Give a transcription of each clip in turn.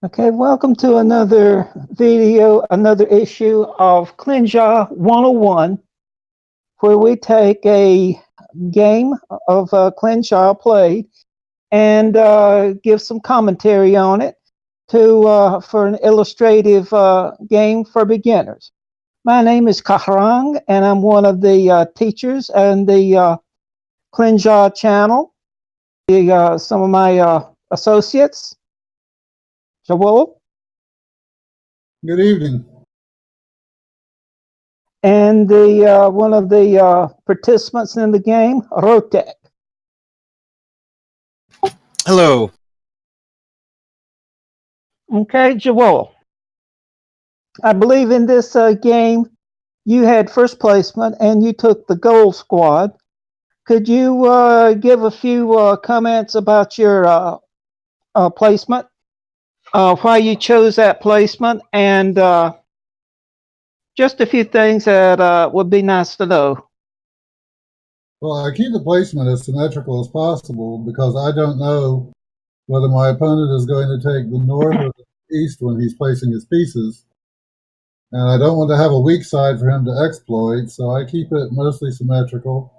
Okay, welcome to another video, another issue of Klin Zha 101, where we take a game of Klin Zha played and give some commentary on it for an illustrative game for beginners. My name is Kahrang, and I'm one of the teachers and the Klin Zha channel. Some of my associates, jaWohl. Good evening. And the one of the participants in the game, roteq. Hello. Okay, jaWohl. I believe in this game you had first placement and you took the gold squad. Could you give a few comments about your placement, why you chose that placement, and just a few things that would be nice to know? Well, I keep the placement as symmetrical as possible because I don't know whether my opponent is going to take the north or the east when he's placing his pieces. And I don't want to have a weak side for him to exploit, so I keep it mostly symmetrical.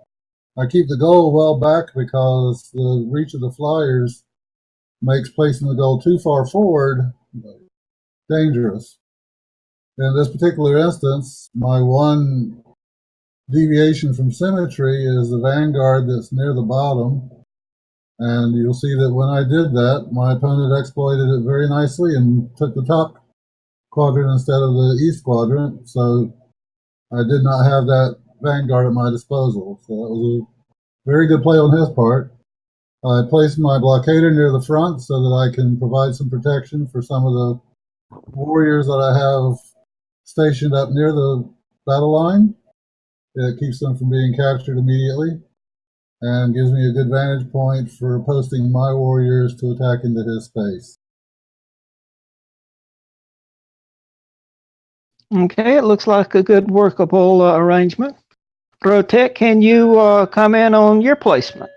I keep the goal well back because the reach of the flyers makes placing the goal too far forward dangerous. In this particular instance, my one deviation from symmetry is the vanguard that's near the bottom. And you'll see that when I did that, my opponent exploited it very nicely and took the top quadrant instead of the east quadrant. So I did not have that vanguard at my disposal. So that was a very good play on his part. I placed my blockader near the front so that I can provide some protection for some of the warriors that I have stationed up near the battle line. It keeps them from being captured immediately and gives me a good vantage point for posting my warriors to attack into his space. Okay, it looks like a good workable arrangement. roteq, can you comment on your placement?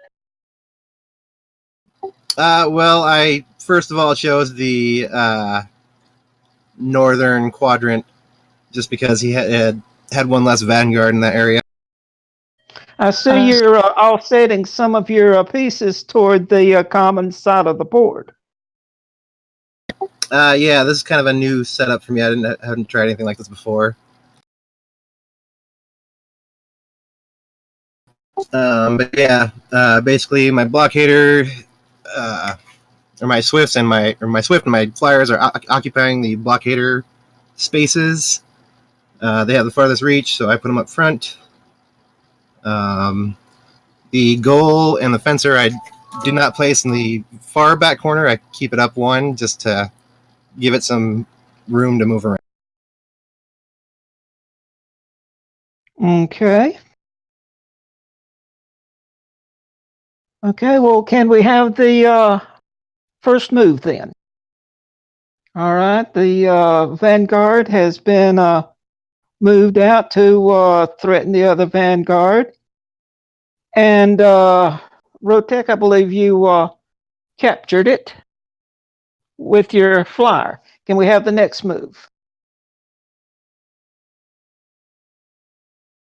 Well, I first of all chose the northern quadrant just because he had one less vanguard in that area. I see you're offsetting some of your pieces toward the common side of the board. Yeah, this is kind of a new setup for me. I haven't tried anything like this before. But yeah, basically my blockader, or my swifts and my swift and my flyers are occupying the blockader spaces. They have the farthest reach, so I put them up front. The goal and the fencer I do not place in the far back corner. I keep it up one just to give it some room to move around. Okay. Okay, well, can we have the first move then? All right, the vanguard has been moved out to threaten the other vanguard. And roteq, I believe you captured it with your flyer. Can we have the next move?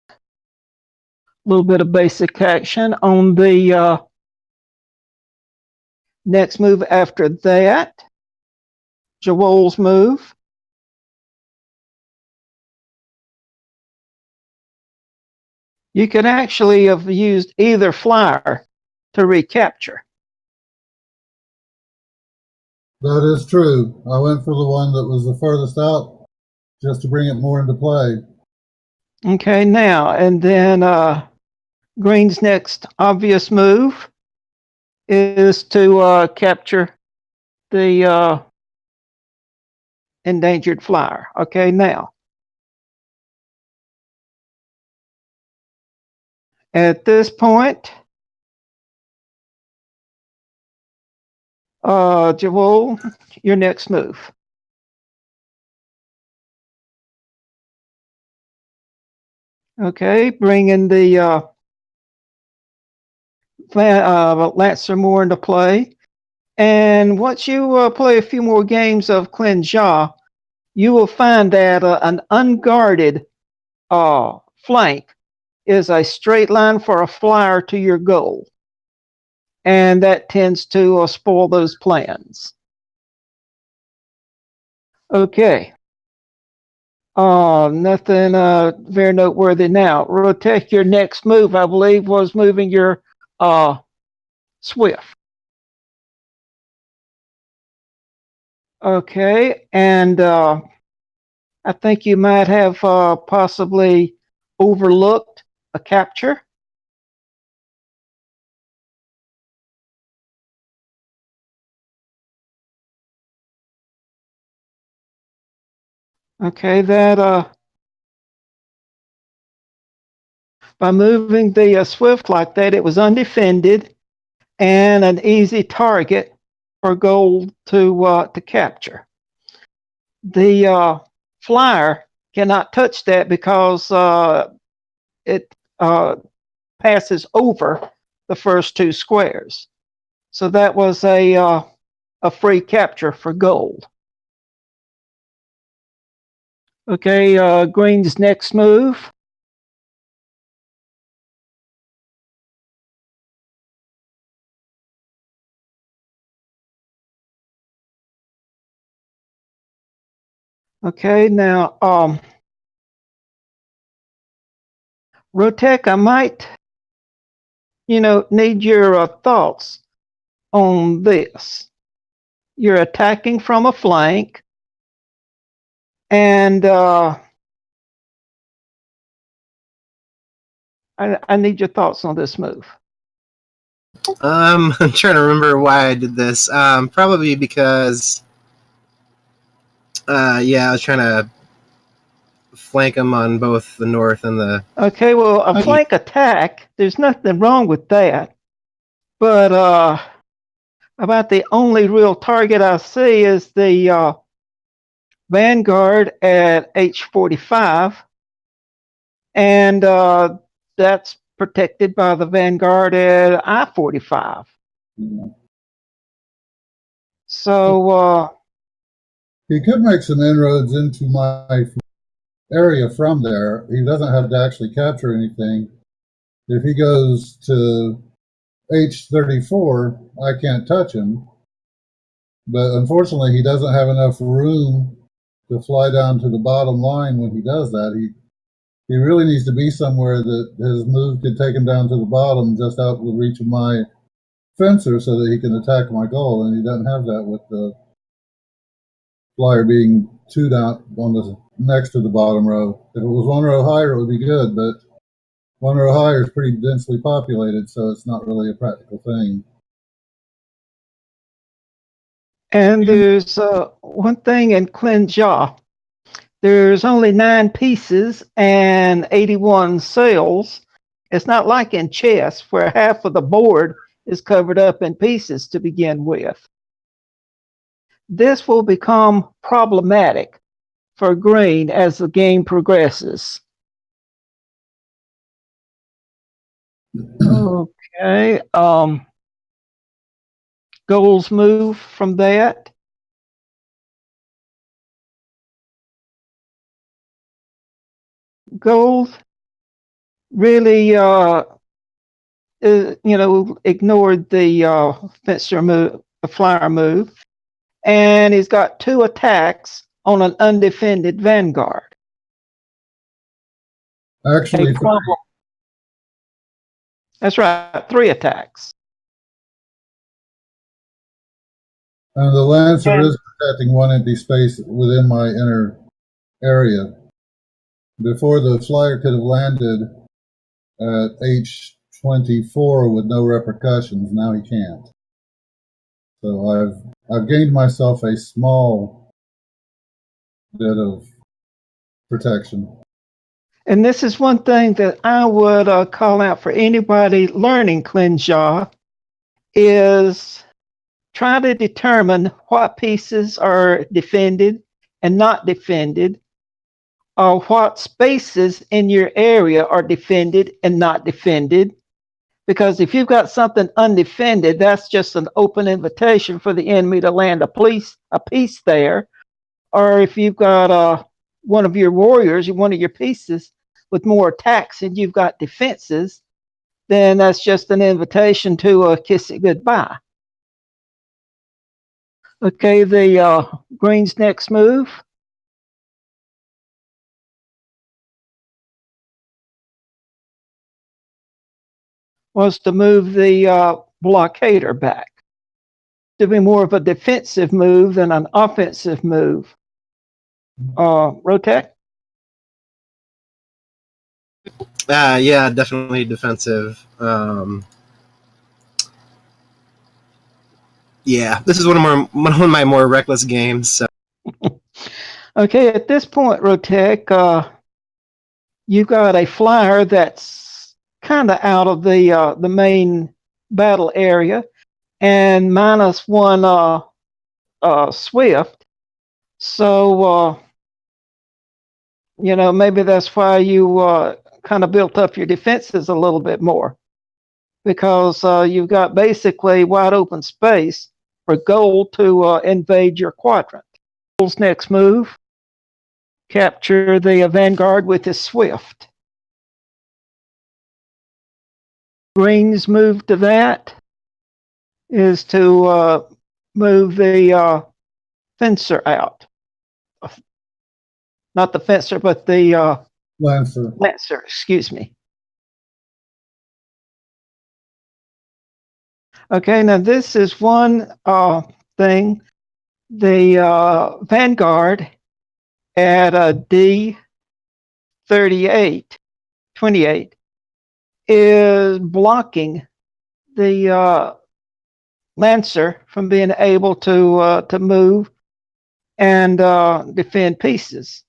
A little bit of basic action on the next move after that. jaWohl's move. You could actually have used either flyer to recapture. That is true. I went for the one that was the furthest out just to bring it more into play. Okay, now, and then Green's next obvious move is to capture the endangered flyer. Okay, now, at this point, jaWohl, your next move. Okay, bringing the Lancer more into play. And once you play a few more games of Klin Zha, you will find that an unguarded flank is a straight line for a flyer to your goal. And that tends to spoil those plans. Okay. Nothing very noteworthy now. roteq, your next move, I believe, was moving your Swift. Okay, and I think you might have possibly overlooked a capture. Okay, that by moving the Swift like that, it was undefended and an easy target for gold to capture. The flyer cannot touch that because it passes over the first two squares. So that was a free capture for gold. Okay, green's next move. Okay, now roteq, I might, need your thoughts on this. You're attacking from a flank, and I need your thoughts on this move. I'm trying to remember why I did this. Probably because, I was trying to flank them on both the north and the. Okay, well, a flank attack, there's nothing wrong with that. But about the only real target I see is the Vanguard at H45, and that's protected by the Vanguard at I45. So he could make some inroads into my area from there. He doesn't have to actually capture anything. If he goes to H34, I can't touch him. But unfortunately, he doesn't have enough room to fly down to the bottom line when he does that. He really needs to be somewhere that his move could take him down to the bottom, just out of the reach of my fencer, so that he can attack my goal. And he doesn't have that with the flyer being two down on the next to the bottom row. If it was one row higher, it would be good, but one row higher is pretty densely populated, so it's not really a practical thing. and there's one thing in Klin Zha. There's only 9 pieces and 81 cells. It's not like in chess where half of the board is covered up in pieces to begin with. This will become problematic for green as the game progresses. Okay, goals move from that. Gold really, ignored the fencer move, the flyer move, and he's got 2 attacks on an undefended Vanguard. Actually, that's right, 3 attacks. and the Lancer is protecting one empty space within my inner area. Before, the flyer could have landed at H24 with no repercussions. Now he can't. So I've gained myself a small bit of protection. And this is one thing that I would call out for anybody learning Klin Zha, is try to determine what pieces are defended and not defended, or what spaces in your area are defended and not defended, Because if you've got something undefended, that's just an open invitation for the enemy to land a piece there. Or if you've got one of your warriors, one of your pieces with more attacks and you've got defenses, then that's just an invitation to kiss it goodbye. Okay, the green's next move was to move the blockader back, to be more of a defensive move than an offensive move. roteq? Yeah, definitely defensive. Yeah, this is one of my more reckless games. So. Okay, at this point, roteq, you've got a flyer that's kind of out of the main battle area, and -1 swift. So maybe that's why you kind of built up your defenses a little bit more, because you've got basically wide open space for gold to invade your quadrant. Gold's next move, capture the vanguard with his swift. Green's move to that is to move the fencer out. Not the fencer, but the Lancer. Lancer, excuse me. Okay, now this is one thing. The Vanguard at a D28 is blocking the Lancer from being able to move and defend pieces.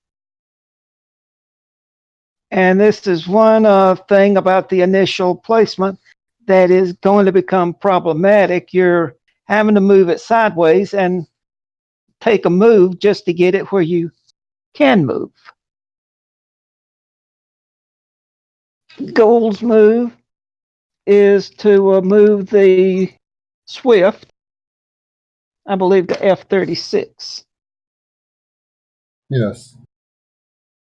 And this is one thing about the initial placement that is going to become problematic. You're having to move it sideways and take a move just to get it where you can move. Gold's move is to move the Swift, I believe, to F36. Yes.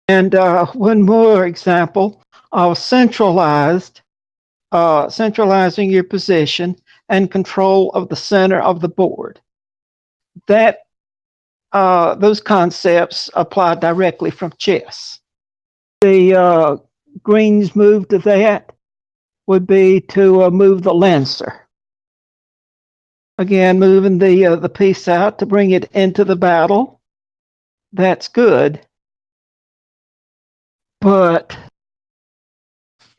And one more example of centralizing your position and control of the center of the board. That those concepts apply directly from chess. The green's move to that would be to move the Lancer. Again, moving the piece out to bring it into the battle. That's good. But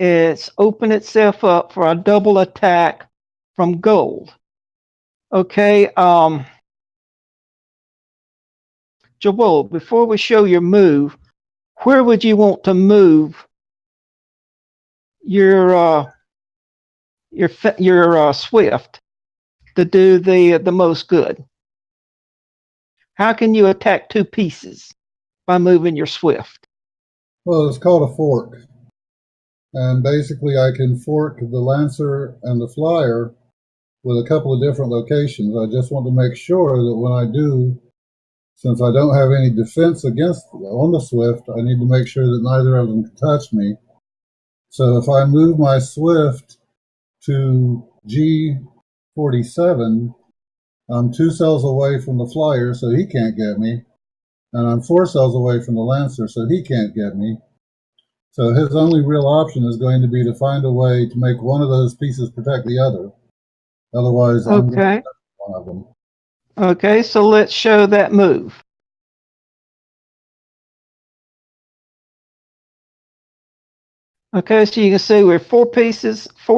it's opened itself up for a double attack from gold. Okay, jaWohl, before we show your move, where would you want to move your Swift to do the most good? How can you attack two pieces by moving your Swift? Well, it's called a fork. And basically I can fork the Lancer and the Flyer with a couple of different locations. I just want to make sure that when I do, since I don't have any defense on the Swift, I need to make sure that neither of them can touch me. So if I move my Swift to G47, I'm 2 cells away from the Flyer, so he can't get me. And I'm 4 cells away from the Lancer, so he can't get me. So his only real option is going to be to find a way to make one of those pieces protect the other. Otherwise, I'm going to protect one of them. Okay, so let's show that move. Okay, so you can see we're 4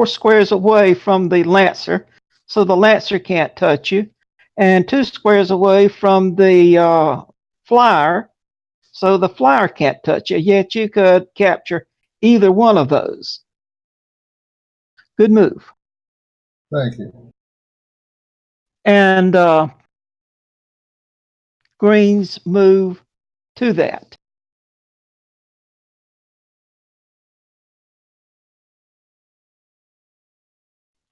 squares away from the Lancer, so the Lancer can't touch you, and 2 squares away from the Flyer, so the Flyer can't touch you, yet you could capture either one of those. Good move. Thank you. And green's move to that.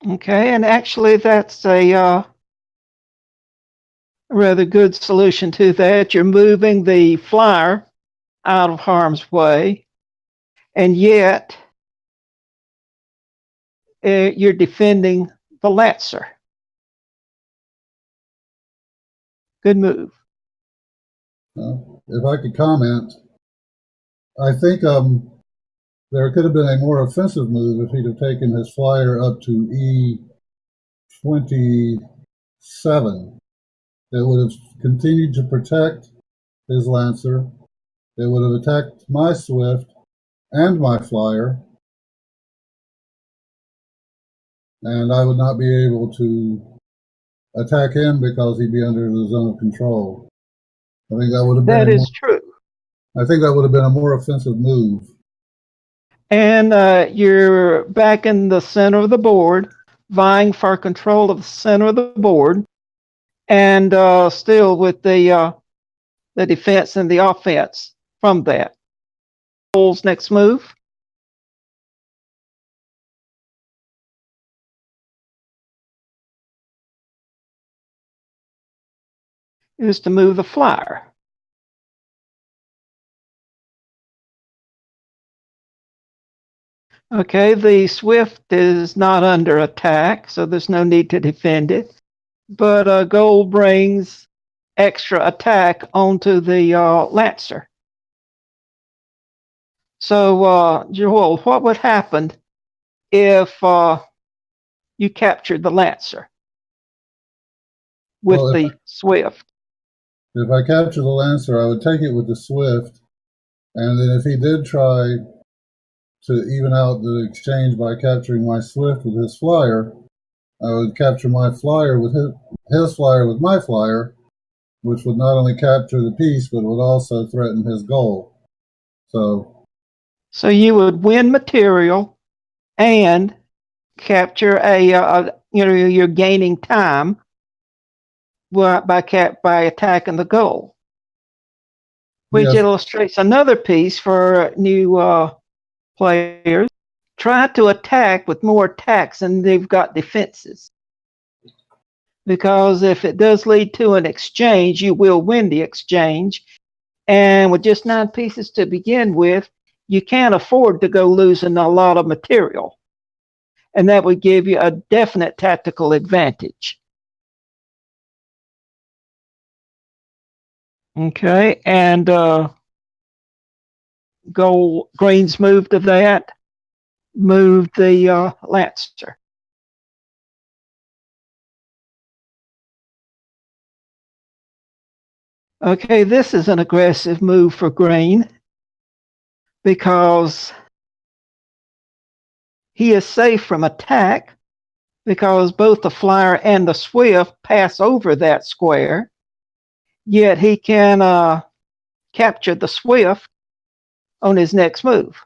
Okay, and actually that's a rather good solution to that. You're moving the flyer out of harm's way, and yet you're defending the Lancer. Good move. If I could comment, I think there could have been a more offensive move if he'd have taken his flyer up to E27. It would have continued to protect his Lancer. It would have attacked my Swift and my flyer, and I would not be able to attack him because he'd be under the zone of control. I think that would have been That is true. I think that would have been a more offensive move. And you're back in the center of the board, vying for control of the center of the board, and still with the defense and the offense from that. Jawohl's next move is to move the flyer. Okay, the Swift is not under attack, so there's no need to defend it. But gold brings extra attack onto the Lancer. So, jaWohl, what would happen if you captured the Lancer with the Swift? If I capture the Lancer, I would take it with the Swift, and then if he did try to even out the exchange by capturing my Swift with his flyer, I would capture my flyer with his flyer with my flyer, which would not only capture the piece, but would also threaten his goal. So you would win material and capture you're gaining time by attacking the goal, which yes, illustrates another piece for new players. Try to attack with more attacks and they've got defenses. Because if it does lead to an exchange, you will win the exchange. And with just 9 pieces to begin with, you can't afford to go losing a lot of material. And that would give you a definite tactical advantage. Okay, and green's move to that. Move the Lancer. Okay, this is an aggressive move for green because he is safe from attack because both the flyer and the Swift pass over that square, yet he can capture the Swift on his next move.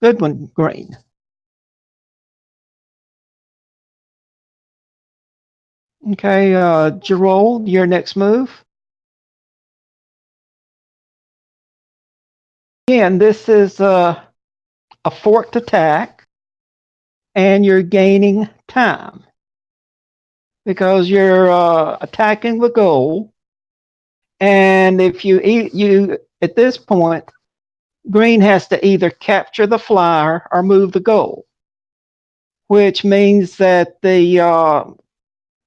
Good one, green. Okay, jaWohl, your next move. Again, this is a forked attack, and you're gaining time because you're attacking the goal. And if you at this point, green has to either capture the flyer or move the goal, which means that the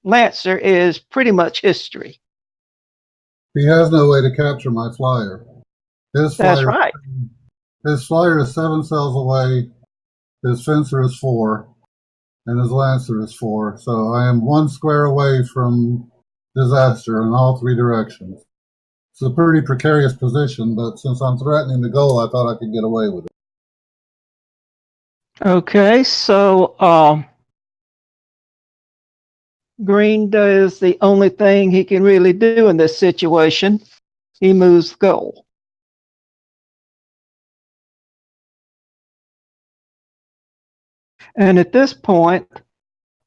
Lancer is pretty much history. he has no way to capture my flyer. That's right. His flyer is 7 cells away, his fencer is 4, and his Lancer is 4. So I am 1 square away from disaster in all 3 directions. It's a pretty precarious position, but since I'm threatening the goal, I thought I could get away with it. Okay, so green does the only thing he can really do in this situation. He moves the goal. And at this point,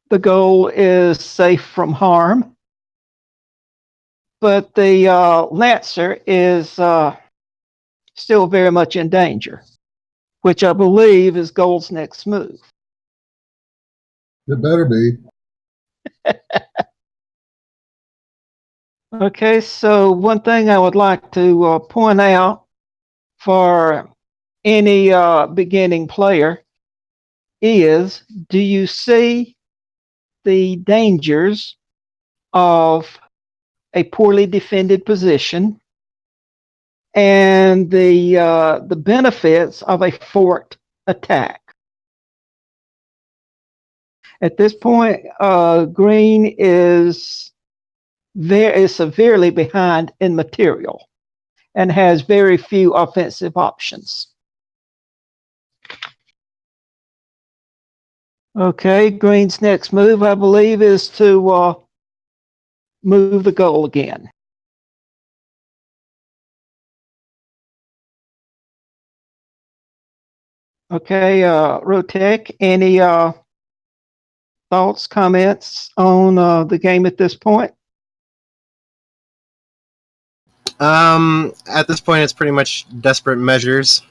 the goal is safe from harm, but the Lancer is still very much in danger, which I believe is gold's next move. It better be. Okay, so one thing I would like to point out for any beginning player is, do you see the dangers of a poorly defended position and the benefits of a forked attack? At this point, green is severely behind in material and has very few offensive options. Okay, green's next move, I believe, is to move the goal again. Okay, roteq, any thoughts, comments on the game at this point? At this point, it's pretty much desperate measures.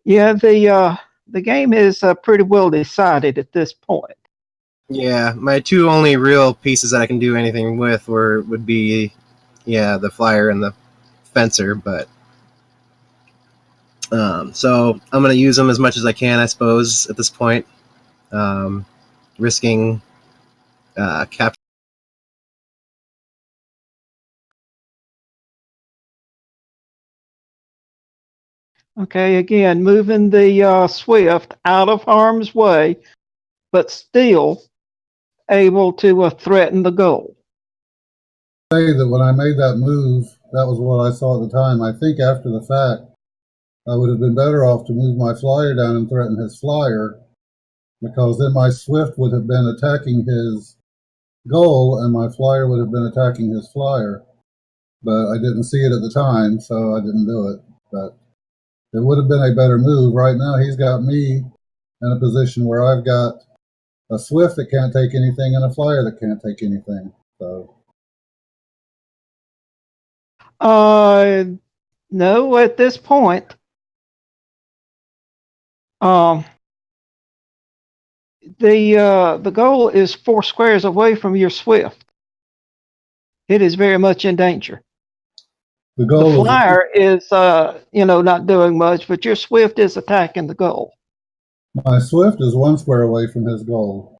Yeah, the game is pretty well decided at this point. Yeah, my two only real pieces that I can do anything with would be, the flyer and the fencer. But so I'm gonna use them as much as I can, I suppose, at this point, risking capture. Okay, again, moving the Swift out of harm's way, but still able to threaten the goal. Say that when I made that move, that was what I saw at the time. I think after the fact, I would have been better off to move my flyer down and threaten his flyer, because then my Swift would have been attacking his goal and my flyer would have been attacking his flyer. But I didn't see it at the time, so I didn't do it. But it would have been a better move. Right now, he's got me in a position where I've got a Swift that can't take anything and a flyer that can't take anything. So. No, at this point, the goal is 4 squares away from your Swift. It is very much in danger. The flyer is not doing much, but your Swift is attacking the goal. My Swift is 1 square away from his goal.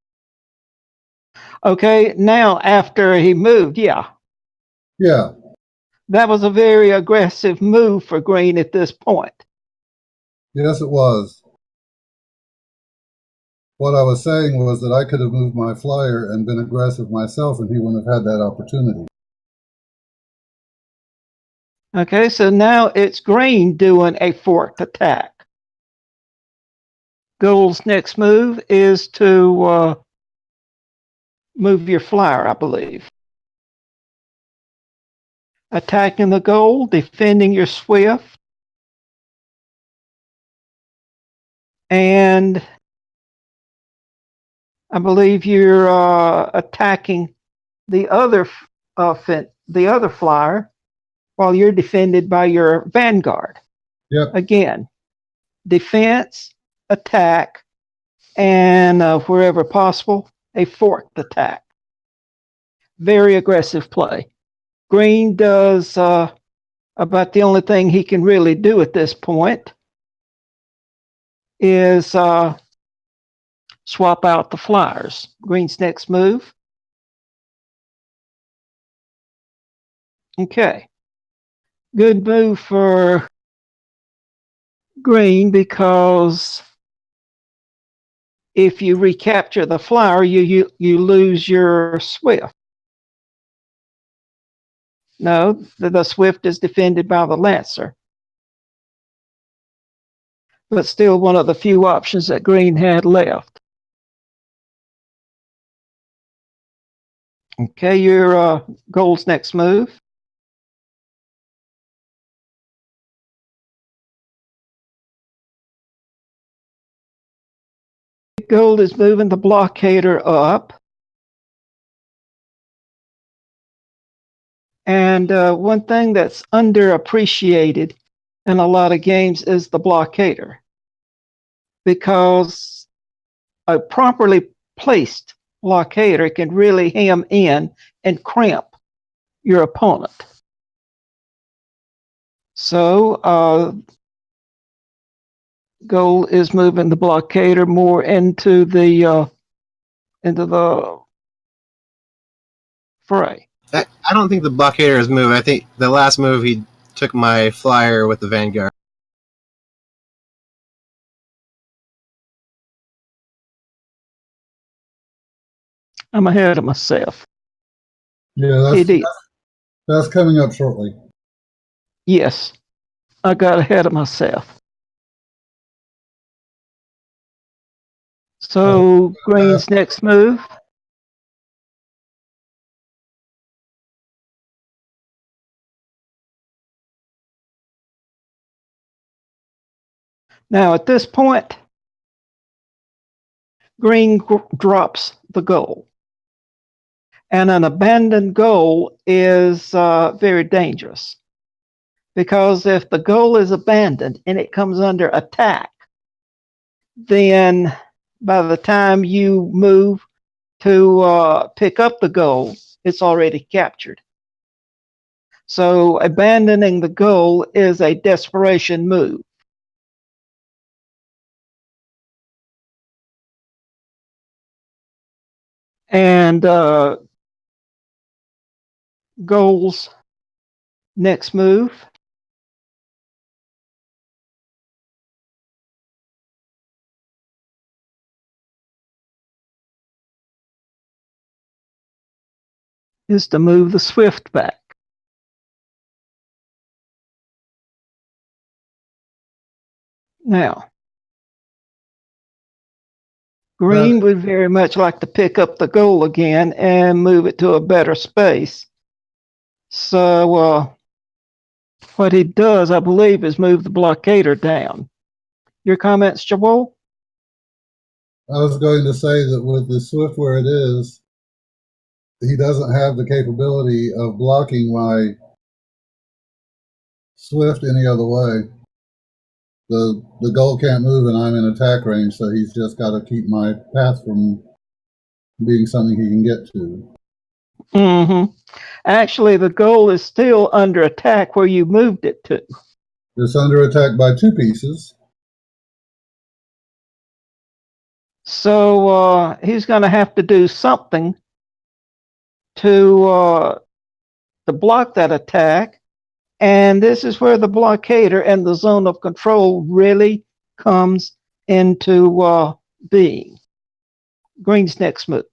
Okay, now after he moved, yeah. Yeah. That was a very aggressive move for green at this point. Yes, it was. What I was saying was that I could have moved my flyer and been aggressive myself, and he wouldn't have had that opportunity. Okay, so now it's green doing a forked attack. Gold's next move is to move your flyer, I believe. Attacking the goal, defending your Swift. And I believe you're attacking the other flyer while you're defended by your vanguard. Yep. Again, defense, attack, and wherever possible, a forked attack. Very aggressive play. Green does about the only thing he can really do at this point is swap out the flyers. Green's next move. Okay. Good move for green, because if you recapture the flyer, you lose your Swift. No, the Swift is defended by the Lancer. But still one of the few options that green had left. Okay, your gold's next move. Gold is moving the blockader up. And one thing that's underappreciated in a lot of games is the blockader. Because a properly placed blockader can really hem in and cramp your opponent. So goal is moving the blockader more into the fray. I don't think the blockader has moved. I think the last move he took my flyer with the Vanguard. I'm ahead of myself. Yeah, that's coming up shortly. Yes, I got ahead of myself. So green's next move. Now at this point, green drops the goal. And an abandoned goal is very dangerous. Because if the goal is abandoned and it comes under attack, then by the time you move to pick up the goal, it's already captured. So abandoning the goal is a desperation move. And goal's next move is to move the Swift back. Now, green would very much like to pick up the goal again and move it to a better space. So what he does, I believe, is move the blockader down. Your comments, jaWohl? I was going to say that with the Swift where it is, he doesn't have the capability of blocking my Swift any other way. The goal can't move and I'm in attack range, so he's just got to keep my path from being something he can get to. Mm-hmm. Actually, the goal is still under attack where you moved it to. It's under attack by 2 pieces. So he's going to have to do something to block that attack. And this is where the blockader and the zone of control really comes into being. Green's next move.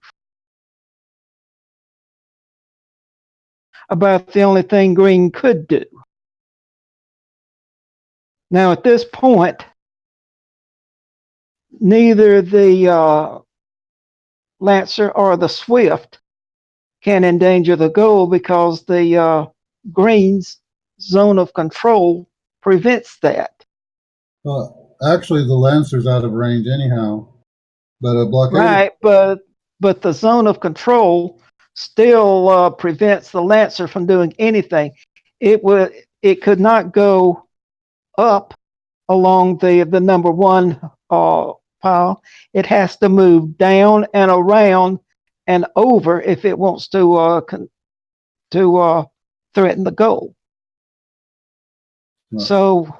About the only thing green could do. Now at this point, neither the Lancer or the Swift can endanger the goal because the green's zone of control prevents that. Well, actually, the Lancer's out of range anyhow, but a blockade. Right, but the zone of control still prevents the Lancer from doing anything. It could not go up along the number 1 pile. It has to move down and around and over if it wants to threaten the goal. Right. So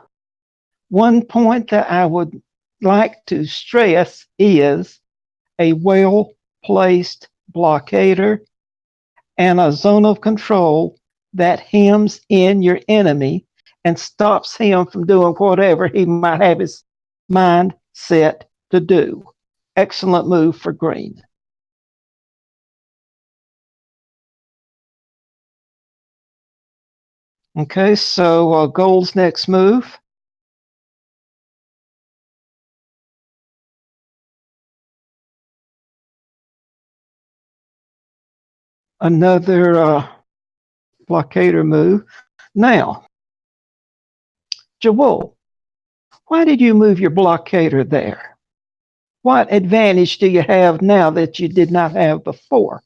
one point that I would like to stress is a well-placed blockader and a zone of control that hems in your enemy and stops him from doing whatever he might have his mind set to do. Excellent move for green. Okay, so gold's next move. Another blockader move. Now, jaWohl, why did you move your blockader there? What advantage do you have now that you did not have before?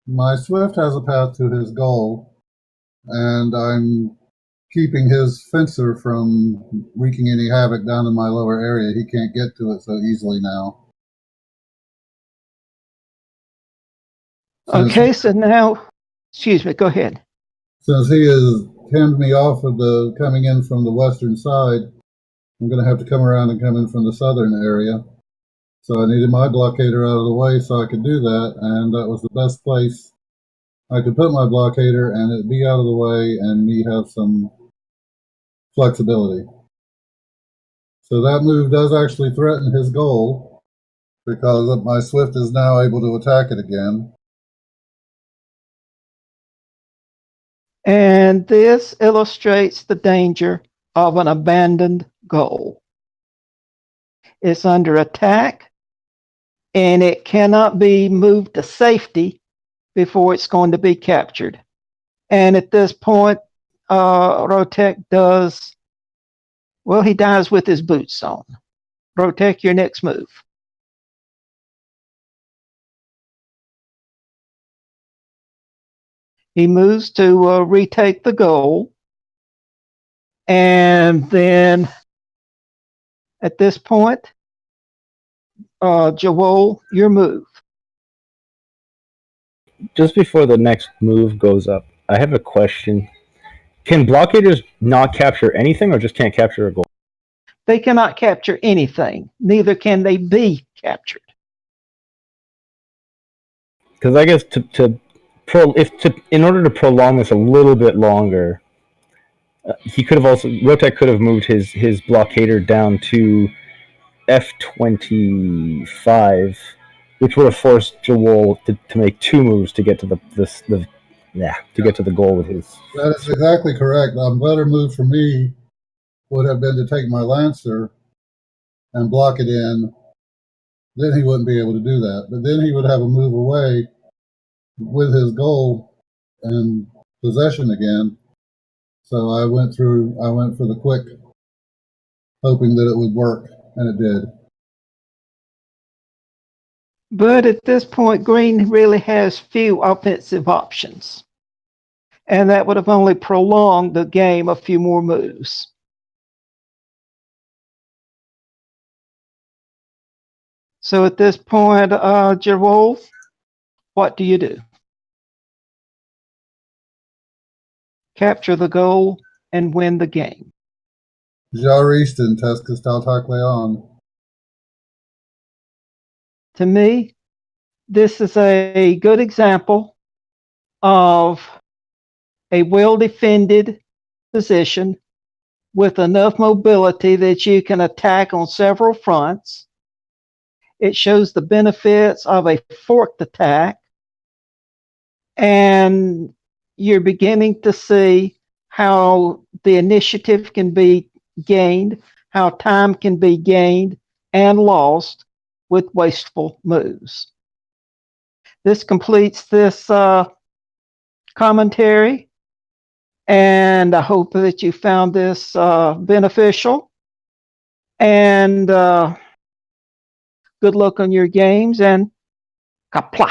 My Swift has a path to his goal, and I'm keeping his fencer from wreaking any havoc down in my lower area. He can't get to it so easily now. Okay, so now, excuse me, go ahead. Since he has hemmed me off of the coming in from the western side, I'm going to have to come around and come in from the southern area. So I needed my blockader out of the way so I could do that, and that was the best place I could put my blockader and it be out of the way and me have some flexibility. So that move does actually threaten his goal because my Swift is now able to attack it again. And this illustrates the danger of an abandoned goal. It's under attack and it cannot be moved to safety before it's going to be captured. And at this point, roteq does, well, he dies with his boots on. roteq, your next move. He moves to retake the goal. And then at this point, jaWohl, your move. Just before the next move goes up, I have a question. Can blockaders not capture anything or just can't capture a goal? They cannot capture anything. Neither can they be captured. Because I guess in order to prolong this a little bit longer, he could have also roteq could have moved his blockader down to F25, which would have forced jaWohl to make two moves to get to to get to the goal with his. That is exactly correct. A better move for me would have been to take my Lancer and block it in. Then he wouldn't be able to do that. But then he would have a move away with his goal and possession again. So I went for the quick, hoping that it would work, and it did. But at this point, green really has few offensive options. And that would have only prolonged the game a few more moves. So at this point, jaWohl, what do you do? Capture the goal and win the game. Jaristen Tescus Taltak Leon. To me, this is a good example of a well-defended position with enough mobility that you can attack on several fronts. It shows the benefits of a forked attack, and you're beginning to see how the initiative can be gained, how time can be gained and lost with wasteful moves. This completes this commentary, and I hope that you found this beneficial. And good luck on your games, and kapla.